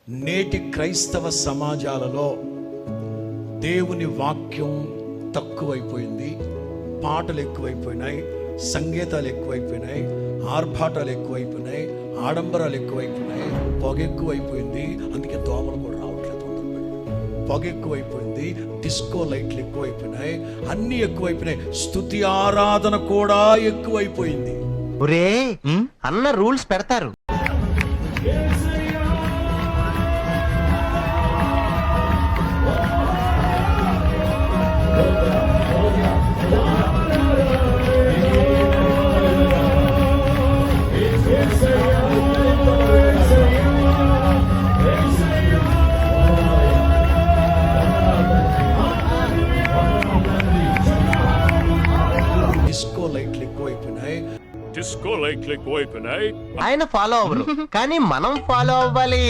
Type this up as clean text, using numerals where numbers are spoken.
నేటి క్రైస్తవ సమాజాలలో దేవుని వాక్యం తక్కువైపోయింది. పాటలు ఎక్కువైపోయినాయి, సంగీతాలు ఎక్కువైపోయినాయి, ఆర్భాటాలు ఎక్కువైపోయినాయి, ఆడంబరాలు ఎక్కువైపోయినాయి, పొగ ఎక్కువైపోయింది. అందుకే దోమలు కూడా రావట్లేదు. పొగ ఎక్కువైపోయింది, డిస్కో లైట్లు ఎక్కువైపోయినాయి, అన్నీ ఎక్కువైపోయినాయి. స్తుతి ఆరాధన కూడా ఎక్కువైపోయింది. ఒరే అన్న రూల్స్ పెడతారు. డిస్కో లైట్లు ఎక్కువైపోయినాయి. ఆయన ఫాలో అవ్వరు కానీ మనం ఫాలో అవ్వాలి.